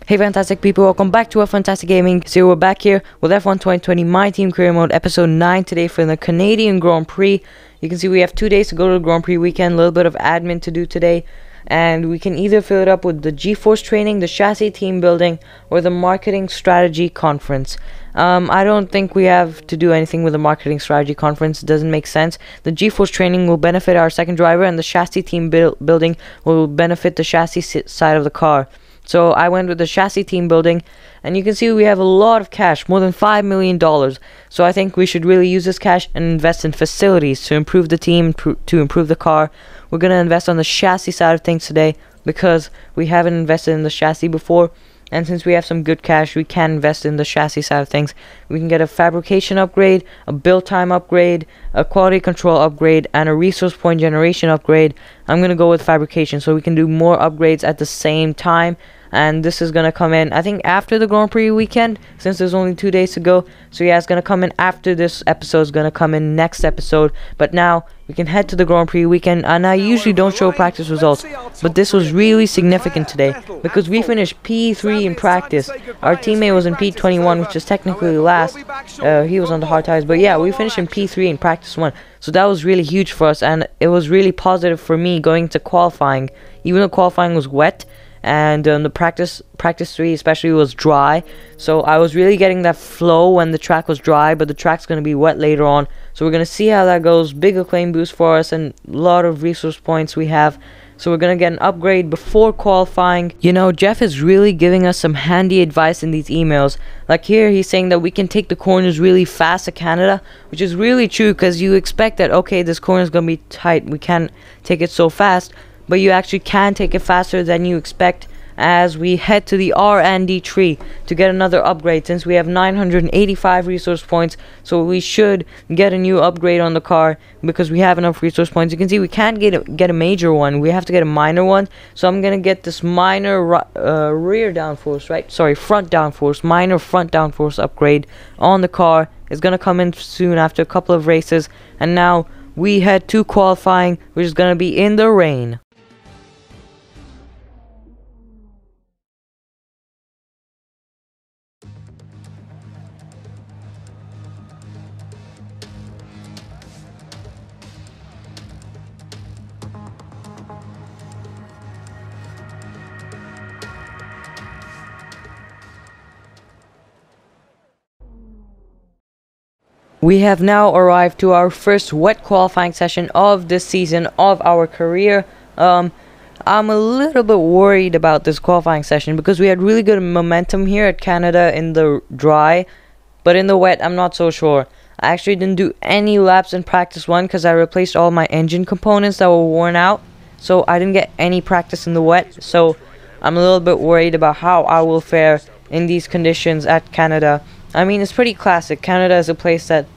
Hey fantastic people, welcome back to Fantastic Gaming. So we're back here with F1 2020 My Team Career Mode episode 9 today for the Canadian Grand Prix. You can see we have 2 days to go to the Grand Prix weekend, a little bit of admin to do today. And we can either fill it up with the G-Force training, the chassis team building, or the marketing strategy conference. I don't think we have to do anything with the marketing strategy conference. It doesn't make sense. The G-Force training will benefit our second driver, and the chassis team building will benefit the chassis side of the car. So I went with the chassis team building, and you can see we have a lot of cash, more than $5 million. So I think we should really use this cash and invest in facilities to improve the team, to improve the car. We're going to invest on the chassis side of things today because we haven't invested in the chassis before. And since we have some good cash, we can invest in the chassis side of things. We can get a fabrication upgrade, a build time upgrade, a quality control upgrade, and a resource point generation upgrade. I'm going to go with fabrication so we can do more upgrades at the same time. And this is going to come in, I think, after the Grand Prix weekend, since there's only 2 days to go. So yeah, it's going to come in after this episode. It's going to come in next episode. But now we can head to the Grand Prix weekend. And I usually don't show practice results, but this was really significant today because we finished P3 in practice. Our teammate was in P21, which is technically last. He was on the hard tires. But yeah, we finished in P3 in practice 1. So that was really huge for us, and it was really positive for me going to qualifying. Even though qualifying was wet, and the practice 3 especially was dry, so I was really getting that flow when the track was dry, but the track's going to be wet later on, so we're going to see how that goes. Big acclaim boost for us and a lot of resource points we have, so we're going to get an upgrade before qualifying. You know, Jeff is really giving us some handy advice in these emails. Like here, he's saying that we can take the corners really fast at Canada, which is really true because you expect that, okay, this corner is going to be tight, we can't take it so fast. But you actually can take it faster than you expect as we head to the R&D tree to get another upgrade, since we have 985 resource points. So we should get a new upgrade on the car because we have enough resource points. You can see we can't get a major one. We have to get a minor one. So I'm going to get this minor rear downforce, right? Sorry, front downforce, minor front downforce upgrade on the car. It's going to come in soon after a couple of races. And now we head to qualifying, which is going to be in the rain. We have now arrived to our first wet qualifying session of this season of our career. I'm a little bit worried about this qualifying session because we had really good momentum here at Canada in the dry, but in the wet I'm not so sure. I actually didn't do any laps in practice 1 because I replaced all my engine components that were worn out, so I didn't get any practice in the wet. So I'm a little bit worried about how I will fare in these conditions at Canada. I mean, it's pretty classic. Canada is a place that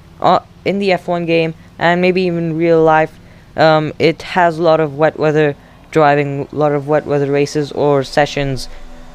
in the F1 game and maybe even real life, it has a lot of wet weather driving, a lot of wet weather races or sessions.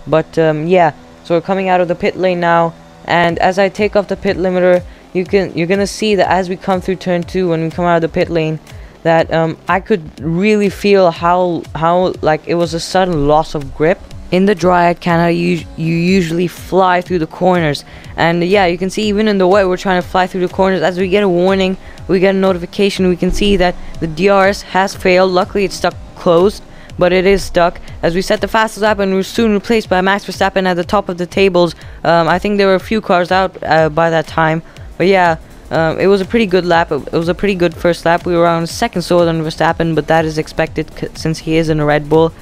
But yeah, so we're coming out of the pit lane now, and as I take off the pit limiter, you're gonna see that as we come through turn 2, when we come out of the pit lane, that I could really feel how like it was a sudden loss of grip. In the dry at Canada, you usually fly through the corners, and yeah, you can see even in the wet we're trying to fly through the corners. As we get a warning, we get a notification, we can see that the DRS has failed. Luckily it's stuck closed, but it is stuck as we set the fastest lap, and we're soon replaced by Max Verstappen at the top of the tables. I think there were a few cars out by that time, but yeah, it was a pretty good lap. It was a pretty good first lap. We were on second slower than Verstappen, but that is expected since he is in a Red Bull.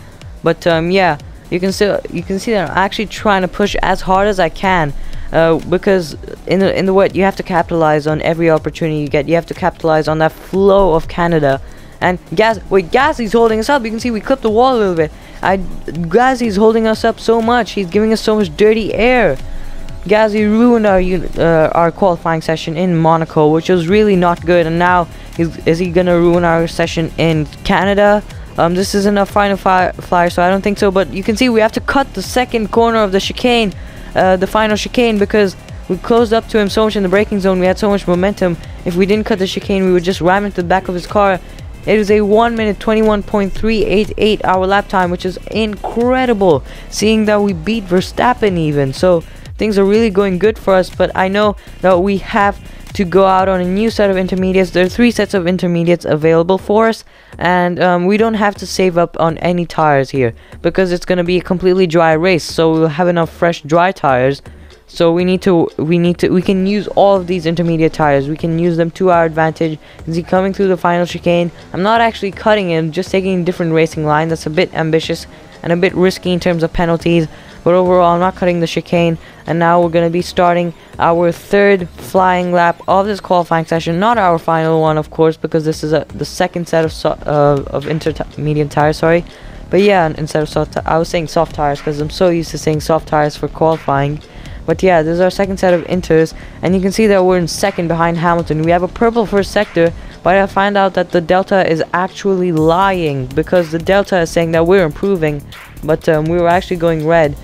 But yeah, you can see that I'm actually trying to push as hard as I can, because in the wet you have to capitalize on every opportunity you get. You have to capitalize on that flow of Canada. And Gasly's holding us up. You can see we clipped the wall a little bit. Gasly's holding us up so much. He's giving us so much dirty air. Gasly ruined our qualifying session in Monaco, which was really not good. And now is he gonna ruin our session in Canada? This isn't a final flyer, so I don't think so. But you can see we have to cut the second corner of the chicane, the final chicane, because we closed up to him so much in the braking zone. We had so much momentum. If we didn't cut the chicane, we would just ram into the back of his car. It is a 1 minute 21.388 hour lap time, which is incredible, seeing that we beat Verstappen even. So things are really going good for us, but I know that we have to go out on a new set of intermediates. There are 3 sets of intermediates available for us, and we don't have to save up on any tires here because it's going to be a completely dry race, so we'll have enough fresh dry tires. So we can use all of these intermediate tires. We can use them to our advantage. Is he coming through the final chicane? I'm not actually cutting him, just taking a different racing line. That's a bit ambitious and a bit risky in terms of penalties, but overall I'm not cutting the chicane. And now we're going to be starting our 3rd flying lap of this qualifying session, not our final one, of course, because this is the second set of intermediate tires, sorry. But yeah, instead of soft I was saying soft tires because I'm so used to saying soft tires for qualifying. But yeah, this is our second set of inters, and you can see that we're in 2nd behind Hamilton. We have a purple first sector, but I find out that the delta is actually lying, because the delta is saying that we're improving, but we were actually going red.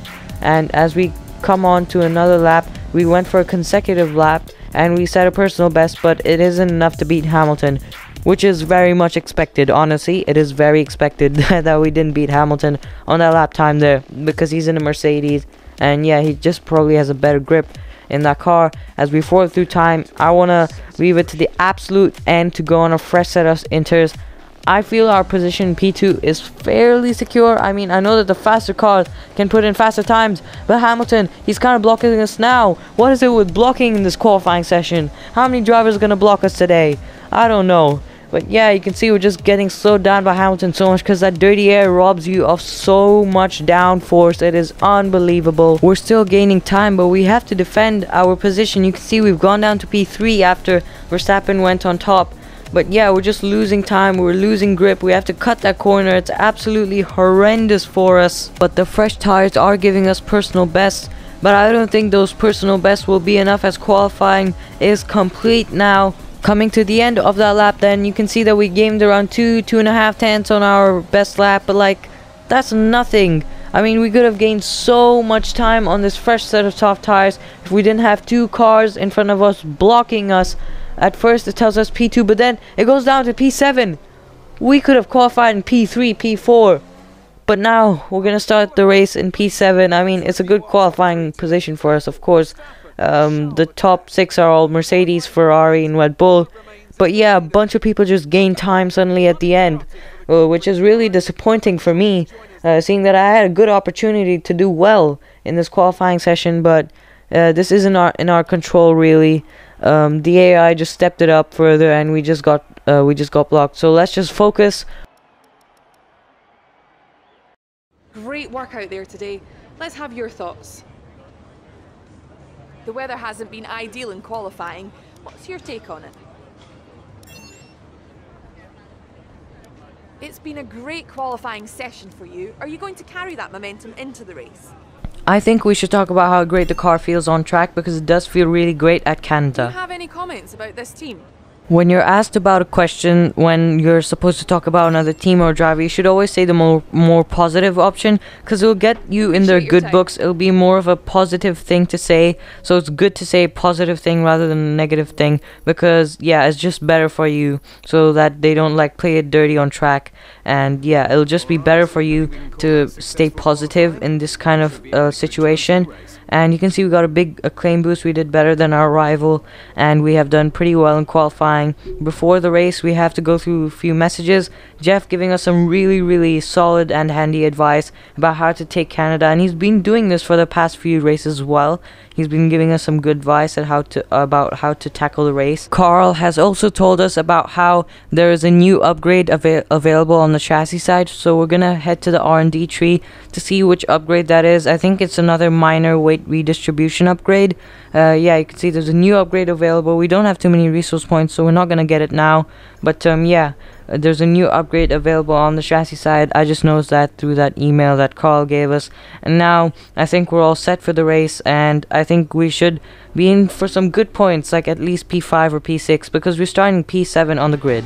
And as we come on to another lap, we went for a consecutive lap and we set a personal best, but it isn't enough to beat Hamilton, which is very much expected. Honestly, it is very expected that we didn't beat Hamilton on that lap time there, because he's in a Mercedes. And yeah, he just probably has a better grip in that car. As we forward through time, I want to leave it to the absolute end to go on a fresh set of inters. I feel our position in P2 is fairly secure. I mean, I know that the faster cars can put in faster times, but Hamilton, he's kind of blocking us now. What is it with blocking in this qualifying session? How many drivers are going to block us today? I don't know. But yeah, you can see we're just getting slowed down by Hamilton so much because that dirty air robs you of so much downforce. It is unbelievable. We're still gaining time, but we have to defend our position. You can see we've gone down to P3 after Verstappen went on top. But yeah, we're just losing time. We're losing grip. We have to cut that corner. It's absolutely horrendous for us. But the fresh tires are giving us personal bests. But I don't think those personal bests will be enough, as qualifying is complete now. Coming to the end of that lap, then you can see that we gained around 2.5 tenths on our best lap, but like, that's nothing. I mean, we could have gained so much time on this fresh set of soft tires if we didn't have 2 cars in front of us blocking us. At first it tells us P2, but then it goes down to P7. We could have qualified in P3, P4, but now we're gonna start the race in P7. I mean, it's a good qualifying position for us, of course. The top 6 are all Mercedes, Ferrari, and Red Bull. But yeah, a bunch of people just gained time suddenly at the end, which is really disappointing for me, seeing that I had a good opportunity to do well in this qualifying session. But this isn't in our control, really. The AI just stepped it up further, and we just got blocked. So let's just focus. Great work out there today. Let's have your thoughts. The weather hasn't been ideal in qualifying. What's your take on it? It's been a great qualifying session for you. Are you going to carry that momentum into the race? I think we should talk about how great the car feels on track, because it does feel really great at Canada. Do you have any comments about this team? When you're asked about a question, when you're supposed to talk about another team or driver, you should always say the more positive option, because it'll get you in their good books. It'll be more of a positive thing to say, so it's good to say a positive thing rather than a negative thing, because yeah, it's just better for you, so that they don't like play it dirty on track. And yeah, it'll just be better for you to stay positive in this kind of situation. And you can see we got a big acclaim boost. We did better than our rival, and we have done pretty well in qualifying. Before the race, we have to go through a few messages. Jeff giving us some really solid and handy advice about how to take Canada, and he's been doing this for the past few races as well. He's been giving us some good advice on about how to tackle the race. Carl has also told us about how there is a new upgrade available on the chassis side, so we're gonna head to the R&D tree to see which upgrade that is. I think it's another minor weight redistribution upgrade. Yeah, you can see there's a new upgrade available. We don't have too many resource points, so we're not gonna get it now, but yeah, there's a new upgrade available on the chassis side. I just noticed that through that email that Carl gave us, and now I think we're all set for the race, and I think we should be in for some good points, like at least P5 or P6, because we're starting P7 on the grid.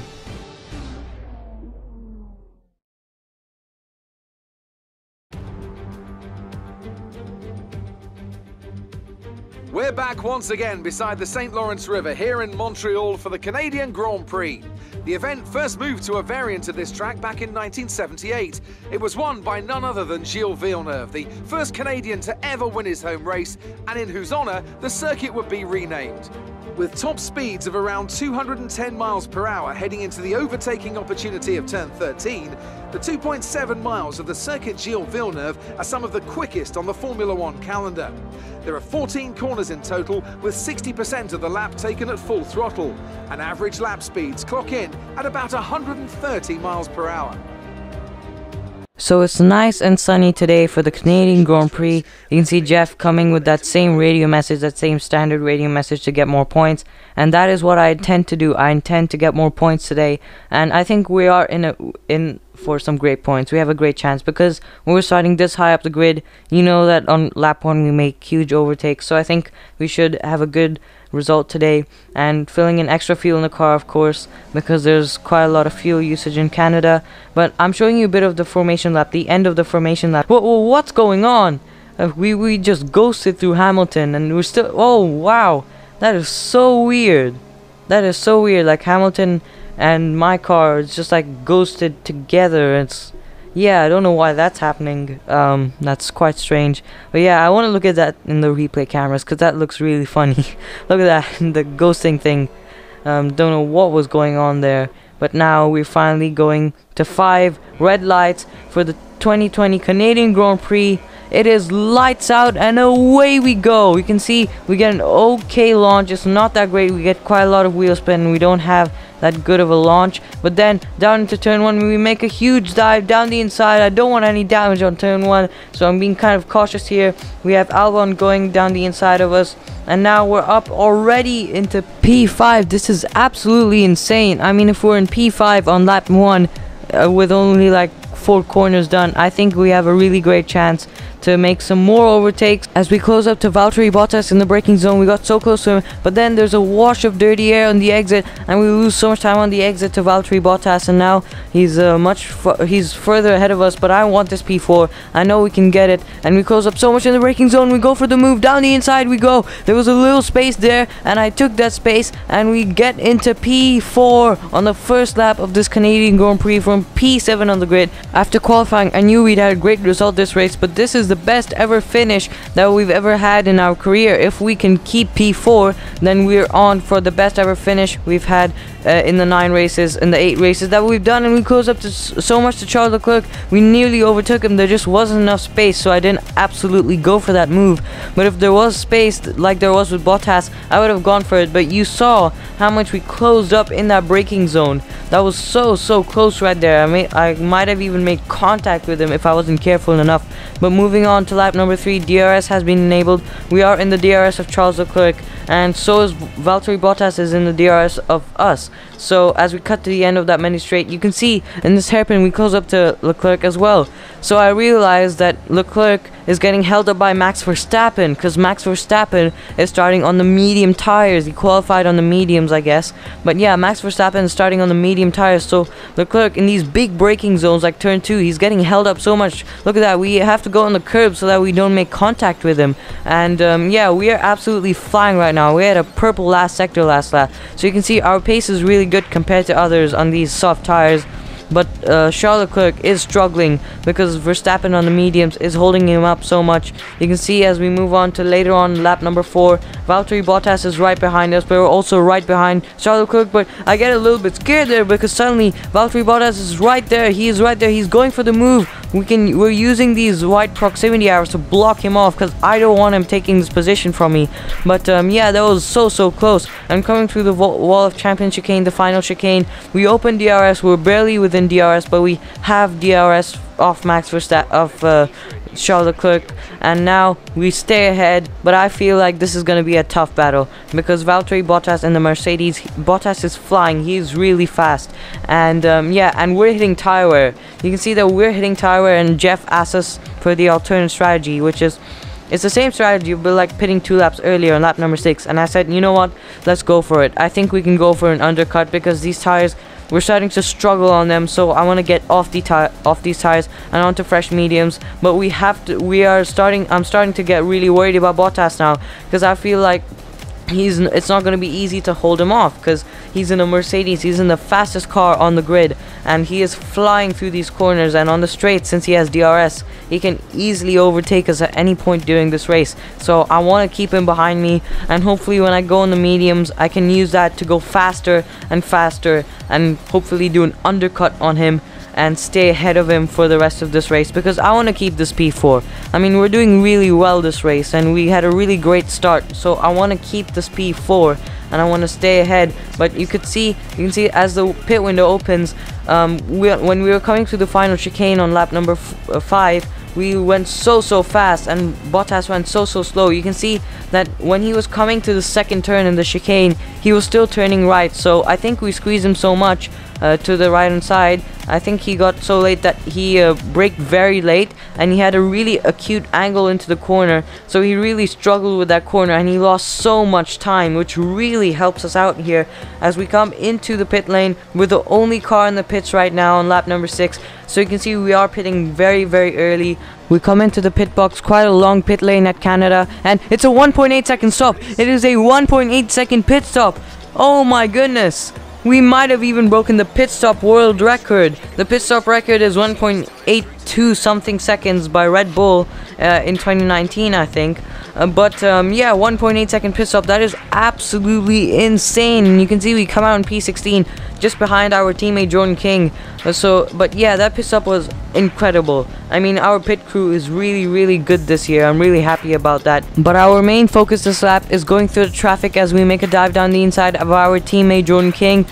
We're back once again beside the St. Lawrence River here in Montreal for the Canadian Grand Prix. The event first moved to a variant of this track back in 1978. It was won by none other than Gilles Villeneuve, the first Canadian to ever win his home race, and in whose honour the circuit would be renamed. With top speeds of around 210 miles per hour heading into the overtaking opportunity of turn 13, the 2.7 miles of the Circuit Gilles Villeneuve are some of the quickest on the Formula One calendar. There are 14 corners in total, with 60% of the lap taken at full throttle, and average lap speeds clock in at about 130 miles per hour. So it's nice and sunny today for the Canadian Grand Prix. You can see Jeff coming with that same radio message, that same standard radio message to get more points. And that is what I intend to do. I intend to get more points today. And I think we are in for some great points. We have a great chance because when we're starting this high up the grid, you know that on lap 1 we make huge overtakes. So I think we should have a good result today, and filling in extra fuel in the car, of course, because there's quite a lot of fuel usage in Canada. But I'm showing you a bit of the formation lap, the end of the formation lap. What's going on? We just ghosted through Hamilton, and we're still... Oh wow, that is so weird. That is so weird. Like Hamilton and my car is just like ghosted together. It's... yeah, I don't know why that's happening. That's quite strange. But yeah, I want to look at that in the replay cameras because that looks really funny. Look at that, the ghosting thing. Don't know what was going on there. But now we're finally going to 5 red lights for the 2020 Canadian Grand Prix. It is lights out and away we go. You can see we get an okay launch. It's not that great. We get quite a lot of wheel spin. We don't have that good of a launch, but then down into turn 1 we make a huge dive down the inside. I don't want any damage on turn 1, so I'm being kind of cautious here. We have Albon going down the inside of us, and now we're up already into P5. This is absolutely insane. I mean, if we're in P5 on lap 1 with only like 4 corners done, I think we have a really great chance to make some more overtakes. As we close up to Valtteri Bottas in the braking zone, we got so close to him, but then there's a wash of dirty air on the exit, and we lose so much time on the exit to Valtteri Bottas, and now he's he's further ahead of us. But I want this P4. I know we can get it, and we close up so much in the braking zone. We go for the move down the inside. We go. There was a little space there, and I took that space, and we get into P4 on the first lap of this Canadian Grand Prix from P7 on the grid. After qualifying, I knew we'd had a great result this race, but this is the best ever finish that we've ever had in our career. If we can keep P4, then we're on for the best ever finish we've had in the 9 races, in the 8 races that we've done. And we close up to so much to Charles Leclerc. We nearly overtook him. There just wasn't enough space, so I didn't absolutely go for that move. But if there was space like there was with Bottas, I would have gone for it. But you saw how much we closed up in that braking zone. That was so close right there. I might have even made contact with him if I wasn't careful enough. But moving on to lap number 3, DRS has been enabled. We are in the DRS of Charles Leclerc, and so is Valtteri Bottas is in the DRS of us. So as we cut to the end of that mini straight, you can see in this hairpin we close up to Leclerc as well. So I realized that Leclerc is getting held up by Max Verstappen, because Max Verstappen is starting on the medium tires. He qualified on the mediums, I guess. But yeah, Max Verstappen is starting on the medium tires. So Leclerc in these big braking zones like turn 2, he's getting held up so much. Look at that. We have to go on the curb so that we don't make contact with him. And yeah, we are absolutely flying right now. We had a purple last sector last lap. So you can see our pace is really good compared to others on these soft tires. But Charles Leclerc is struggling because Verstappen on the mediums is holding him up so much. You can see as we move on to later on lap number 4, Valtteri Bottas is right behind us, but we're also right behind Charles Leclerc. But I get a little bit scared there because suddenly Valtteri Bottas is right there. He is right there. He's going for the move. We're using these wide proximity arrows to block him off because I don't want him taking this position from me. But yeah, that was so close. And coming through the wall of champion chicane, the final chicane, we open DRS. We're barely within DRS, but we have DRS off Max Verstappen, off Charles Leclerc, and now we stay ahead. But I feel like this is going to be a tough battle because Valtteri Bottas and the Mercedes, Bottas is flying. He's really fast, and yeah, and we're hitting tire wear. You can see that we're hitting tire wear, and Jeff asked us for the alternate strategy, which is it's the same strategy but like pitting 2 laps earlier on lap number 6. And I said, you know what, let's go for it. I think we can go for an undercut because these tires, we're starting to struggle on them. So I want to get off these tires and onto fresh mediums. But I'm starting to get really worried about Bottas now, because I feel like it's not going to be easy to hold him off, because he's in a Mercedes, he's in the fastest car on the grid, and he is flying through these corners, and on the straight, since he has DRS, he can easily overtake us at any point during this race. So I want to keep him behind me, and hopefully when I go on the mediums, I can use that to go faster and faster, and hopefully do an undercut on him and stay ahead of him for the rest of this race, because I want to keep this P4. I mean, we're doing really well this race, and we had a really great start, so I want to keep this P4 and I want to stay ahead. But you can see as the pit window opens, when we were coming through the final chicane on lap number 5, we went so fast, and Bottas went so slow. You can see that when he was coming to the second turn in the chicane, he was still turning right. So I think we squeezed him so much to the right hand side. I think he got so late that he braked very late, and he had a really acute angle into the corner, so he really struggled with that corner, and he lost so much time, which really helps us out here as we come into the pit lane. We're the only car in the pits right now on lap number 6, so you can see we are pitting very early. We come into the pit box, quite a long pit lane at Canada, and it's a 1.8 second stop. It is a 1.8 second pit stop. Oh my goodness. We might have even broken the pit stop world record. The pit stop record is 1.82 something seconds by Red Bull in 2019, I think. Yeah, 1.8 second pit stop. That is absolutely insane. And you can see we come out in P16 just behind our teammate Jordan King. But yeah, that pit stop was incredible. I mean, our pit crew is really good this year. I'm really happy about that. But our main focus this lap is going through the traffic as we make a dive down the inside of our teammate Jordan King.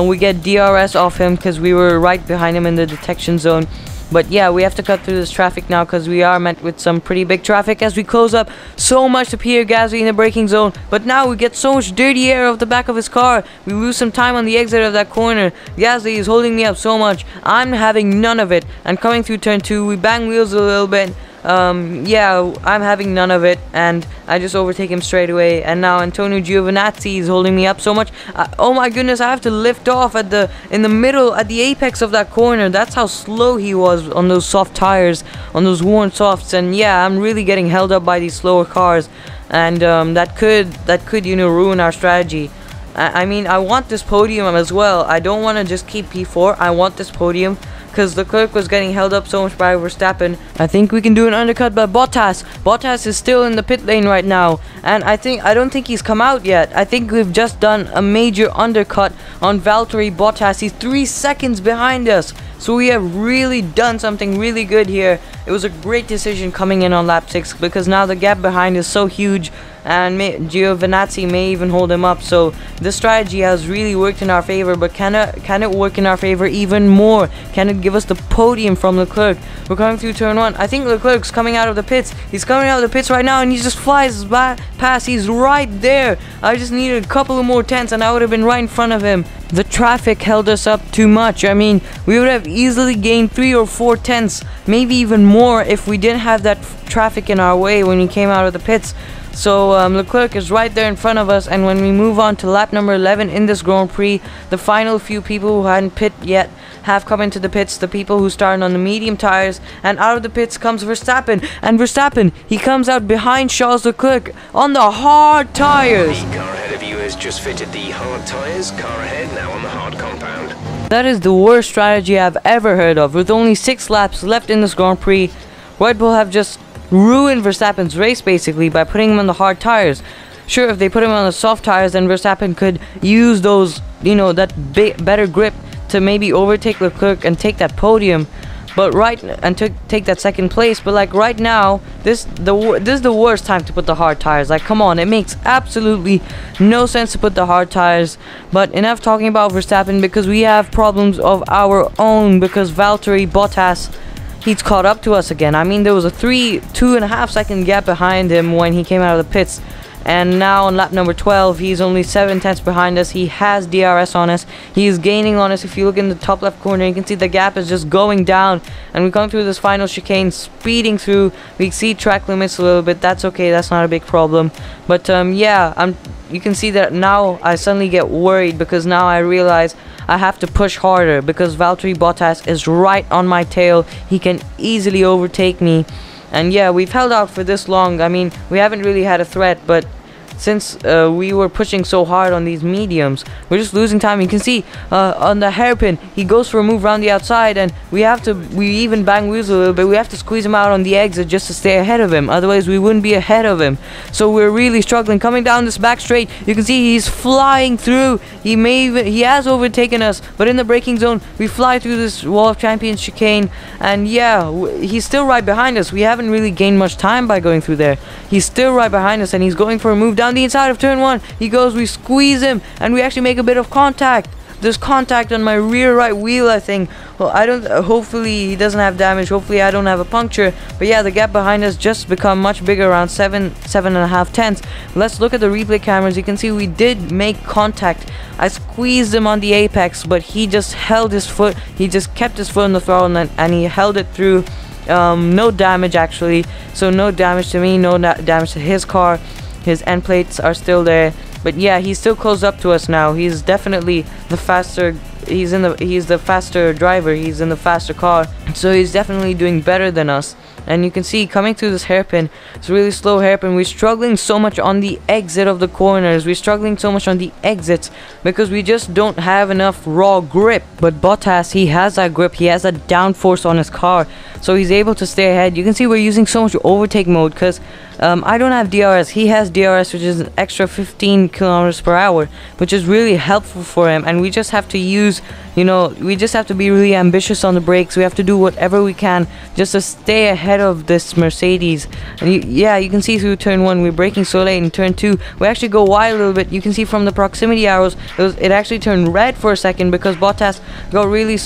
We get DRS off him because we were right behind him in the detection zone. But yeah, we have to cut through this traffic now because we are met with some pretty big traffic as we close up so much to Pierre Gasly in the braking zone. But now we get so much dirty air off the back of his car. We lose some time on the exit of that corner. Gasly is holding me up so much. I'm having none of it. And coming through turn 2, we bang wheels a little bit. Yeah, I'm having none of it, and I just overtake him straight away. And now Antonio Giovinazzi is holding me up so much. Oh my goodness, I have to lift off in the middle, at the apex of that corner. That's how slow he was on those soft tires, on those worn softs. And yeah, I'm really getting held up by these slower cars, and that could ruin our strategy. I mean, I want this podium as well. I don't want to just keep P4. I want this podium, because Leclerc was getting held up so much by Verstappen. I think we can do an undercut by Bottas. Bottas is still in the pit lane right now, and I don't think he's come out yet. I think we've just done a major undercut on Valtteri Bottas. He's 3 seconds behind us. So we have really done something really good here. It was a great decision coming in on lap 6, because now the gap behind is so huge, and Giovinazzi may even hold him up. So this strategy has really worked in our favor, but can it work in our favor even more? Can it give us the podium from Leclerc? We're coming through turn 1. I think Leclerc's coming out of the pits. He's coming out of the pits right now, and he just flies past. He's right there. I just needed a couple of more tenths, and I would have been right in front of him. The traffic held us up too much. I mean, we would have easily gained 3 or 4 tenths, maybe even more, if we didn't have that traffic in our way when we came out of the pits. So Leclerc is right there in front of us, and when we move on to lap number 11 in this Grand Prix, the final few people who hadn't pit yet have come into the pits, the people who started on the medium tires, and out of the pits comes Verstappen, and Verstappen, he comes out behind Charles Leclerc on the hard tires. The car ahead of you has just fitted the hard tires. Car ahead now on the hard compound. That is the worst strategy I've ever heard of. With only 6 laps left in this Grand Prix, Red Bull have just ruined Verstappen's race basically by putting him on the hard tires. Sure, if they put him on the soft tires, then Verstappen could use those, that better grip to maybe overtake Leclerc and take that podium, but take that second place. But like right now, this is the worst time to put the hard tires. Like, come on, it makes absolutely no sense to put the hard tires. But enough talking about Verstappen, because we have problems of our own, because Valtteri Bottas, he's caught up to us again. I mean, there was a 2.5 second gap behind him when he came out of the pits, and now on lap number 12, he's only 7 tenths behind us. He has DRS on us. He's gaining on us. If you look in the top left corner, you can see the gap is just going down, and we come through this final chicane, speeding through. We exceed track limits a little bit. That's okay. That's not a big problem. But yeah, you can see that now I suddenly get worried, because now I realize I have to push harder because Valtteri Bottas is right on my tail. He can easily overtake me. And yeah, we've held out for this long. I mean, we haven't really had a threat, but since we were pushing so hard on these mediums, we're just losing time. You can see on the hairpin, he goes for a move around the outside, and we even bang wheels a little bit. We have to squeeze him out on the exit just to stay ahead of him, otherwise we wouldn't be ahead of him. So we're really struggling. Coming down this back straight, you can see he's flying through. He has overtaken us, but in the braking zone, we fly through this Wall of Champions chicane, and yeah, he's still right behind us. We haven't really gained much time by going through there. He's still right behind us, and he's going for a move down the inside of turn 1. He goes, we squeeze him, and we actually make a bit of contact. There's contact on my rear right wheel, I think. Well, I don't, hopefully he doesn't have damage. Hopefully I don't have a puncture. But yeah, the gap behind us just become much bigger, around 7.5 tenths. Let's look at the replay cameras. You can see we did make contact. I squeezed him on the apex, but he just held his foot. He just kept his foot on the throttle, and he held it through. No damage actually. So no damage to me, no damage to his car. His end plates are still there, but yeah, he's still close up to us now. He's definitely the faster. He's the faster driver. He's in the faster car, so he's definitely doing better than us. And you can see coming through this hairpin, it's a really slow hairpin. We're struggling so much on the exit of the corners. We're struggling so much on the exits because we just don't have enough raw grip. But Bottas, he has that grip. He has a downforce on his car, so he's able to stay ahead. You can see we're using so much overtake mode because I don't have DRS. He has DRS, which is an extra 15 kilometers per hour, which is really helpful for him. And we just have to use, we just have to be really ambitious on the brakes. We have to do whatever we can just to stay ahead of this Mercedes. And yeah, you can see through turn 1 we're braking so late. In turn 2 we actually go wide a little bit. You can see from the proximity arrows it actually turned red for a second because Bottas got really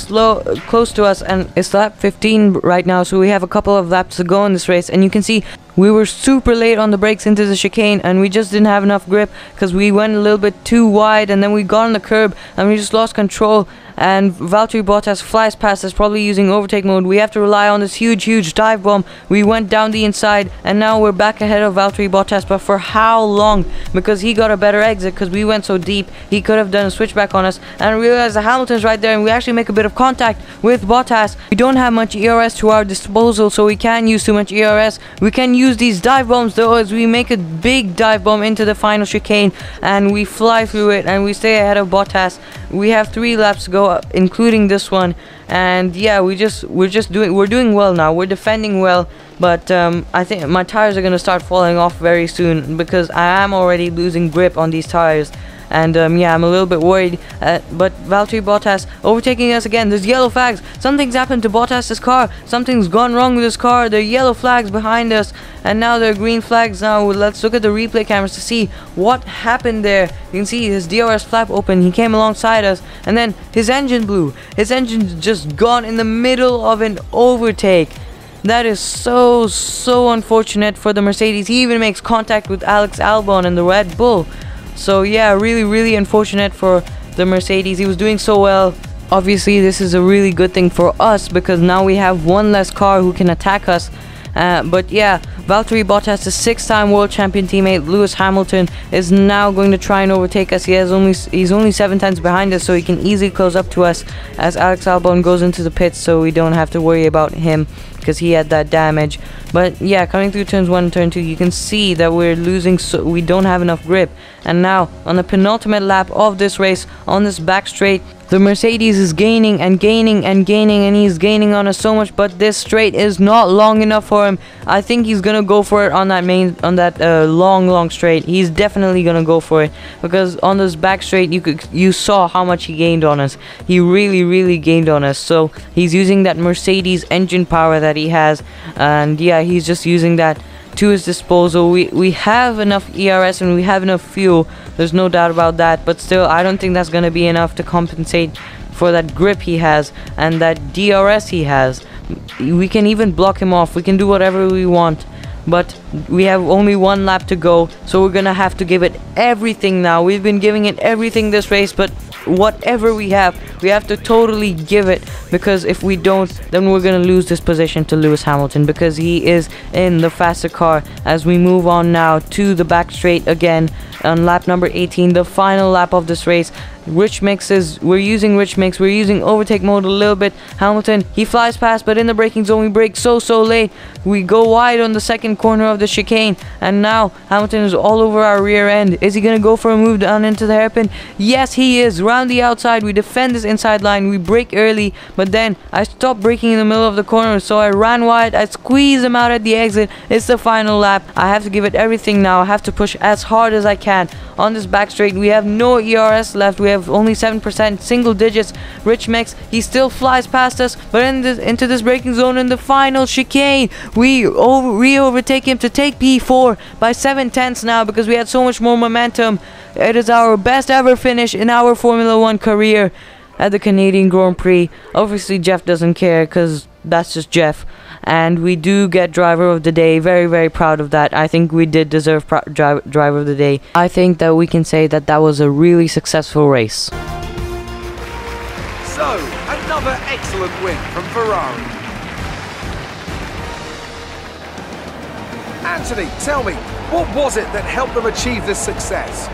close to us, and it's lap 15 right now, so we have a couple of laps to go in this race. And you can see we were super late on the brakes into the chicane, and we just didn't have enough grip because we went a little bit too wide, and then we got on the curb and we just lost control. And Valtteri Bottas flies past us, probably using overtake mode. We have to rely on this huge dive bomb. We went down the inside, and now we're back ahead of Valtteri Bottas. But for how long? Because he got a better exit because we went so deep. He could have done a switchback on us. And I realized the Hamilton's right there, and we actually make a bit of contact with Bottas. We don't have much ERS to our disposal, so we can't use too much ERS. We can use these dive bombs though, as we make a big dive bomb into the final chicane, and we fly through it, and we stay ahead of Bottas. We have 3 laps to go, including this one, and yeah, we're doing well now. We're defending well, but I think my tires are gonna start falling off very soon because I am already losing grip on these tires. And yeah, I'm a little bit worried. But Valtteri Bottas overtaking us again. There's yellow flags. Something's happened to Bottas's car. Something's gone wrong with his car. There are yellow flags behind us, and now there are green flags. Now let's look at the replay cameras to see what happened there. You can see his DRS flap open. He came alongside us, and then his engine blew. His engine's just gone in the middle of an overtake. That is so unfortunate for the Mercedes. He even makes contact with Alex Albon and the Red Bull. So yeah, really unfortunate for the Mercedes. He was doing so well. Obviously this is a really good thing for us because now we have one less car who can attack us. But yeah, Valtteri Bottas, the 6-time world champion teammate Lewis Hamilton, is now going to try and overtake us. He's only 7 tenths behind us, so he can easily close up to us as Alex Albon goes into the pits, so we don't have to worry about him because he had that damage. But yeah, coming through turns 1 and turn 2, you can see that we're losing, so we don't have enough grip. And now on the penultimate lap of this race, on this back straight, the Mercedes is gaining and gaining and gaining, and he's gaining on us so much, but this straight is not long enough for him. I think he's gonna go for it on that long straight. He's definitely gonna go for it because on this back straight you saw how much he gained on us. He really gained on us. So he's using that Mercedes engine power that he has, and yeah, he's just using that to his disposal. We have enough ERS and we have enough fuel, there's no doubt about that, but still I don't think that's going to be enough to compensate for that grip he has and that DRS he has. We can even block him off, we can do whatever we want, but we have only 1 lap to go, so we're gonna have to give it everything now. We've been giving it everything this race, but whatever we have to totally give it, because if we don't, then we're gonna lose this position to Lewis Hamilton because he is in the faster car. As we move on now to the back straight again, on lap number 18, the final lap of this race. Rich Mix we're using Rich Mix, we're using overtake mode a little bit. Hamilton, he flies past, but in the braking zone we brake so late. We go wide on the second corner of the chicane, and now Hamilton is all over our rear end. Is he gonna go for a move down into the hairpin? Yes, he is. Round the outside, we defend this inside line, we brake early, but then I stopped braking in the middle of the corner, so I ran wide, I squeezed him out at the exit. It's the final lap. I have to give it everything now. I have to push as hard as I can on this back straight. We have no ERS left, we have only 7%, single digits. Rich Mix, he still flies past us, but into this braking zone in the final chicane, we overtake him to take P4 by 7/10 now, because we had so much more momentum. It is our best ever finish in our Formula 1 career at the Canadian Grand Prix. Obviously Jeff doesn't care, because that's just Jeff, and we do get driver of the day. Very proud of that. I think we did deserve driver of the day. I think that we can say that that was a really successful race. So, another excellent win from Ferrari. Anthony, tell me, what was it that helped them achieve this success?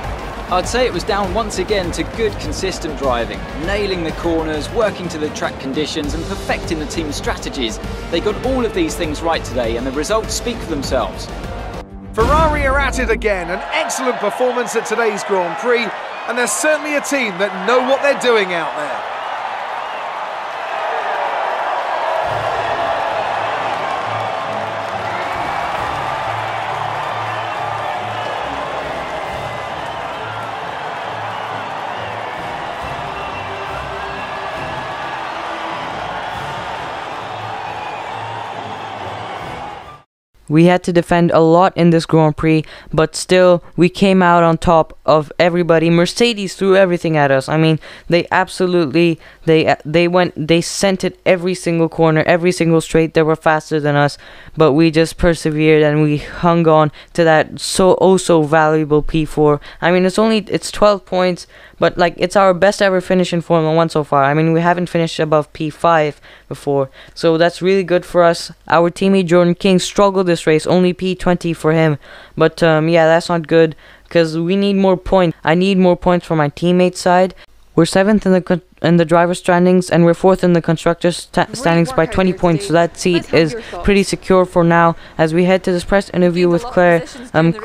I'd say it was down once again to good, consistent driving, nailing the corners, working to the track conditions and perfecting the team's strategies. They got all of these things right today, and the results speak for themselves. Ferrari are at it again, an excellent performance at today's Grand Prix, and they're certainly a team that know what they're doing out there. We had to defend a lot in this Grand Prix, but still we came out on top of everybody. Mercedes threw everything at us. I mean, they absolutely they sent it every single corner, every single straight. They were faster than us, but we just persevered and we hung on to that so valuable P4. I mean, it's 12 points, but like, it's our best ever finish in Formula 1 so far. I mean, we haven't finished above P5 before, so that's really good for us. Our teammate Jordan King struggled this race, only P20 for him, but yeah, that's not good, because we need more points. I need more points for my teammate's side. We're 7th in the driver's standings, and we're 4th in the constructor's standings by 20 points, so that seat is pretty secure for now. As we head to this press interview with Claire,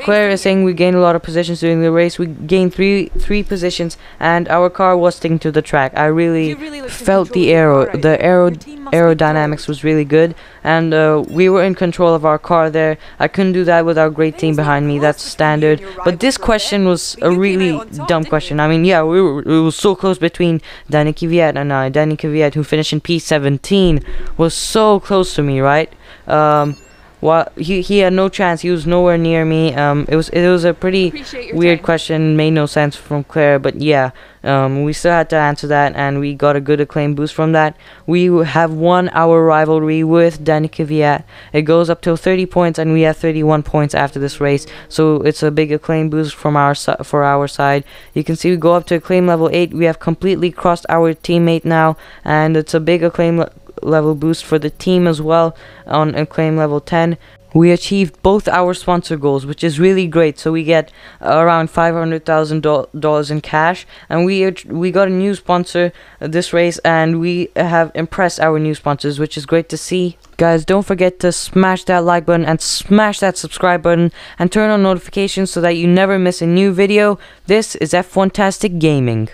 Claire is saying we gained a lot of positions during the race. We gained three positions, and our car was sticking to the track. I really felt the aerodynamics was really good, and we were in control of our car there. I couldn't do that with our great team behind me. That's standard. But this question was a really dumb question. I mean, yeah, it was so close between Danny Kvyat and I. Danny Kvyat, who finished in P17, was so close to me, right? He had no chance. He was nowhere near me. It was a pretty weird question. Made no sense from Claire, but yeah, we still had to answer that, and we got a good acclaim boost from that. We have won our rivalry with Danny Kvyat. It goes up to 30 points, and we have 31 points after this race. So it's a big acclaim boost from for our side. You can see we go up to acclaim level 8. We have completely crossed our teammate now, and it's a big acclaim level boost for the team as well. On acclaim level 10, we achieved both our sponsor goals, which is really great. So we get around $500,000 in cash, and we got a new sponsor this race, and we have impressed our new sponsors, which is great to see. Guys, don't forget to smash that like button and smash that subscribe button and turn on notifications so that you never miss a new video. This is F1tastic Gaming.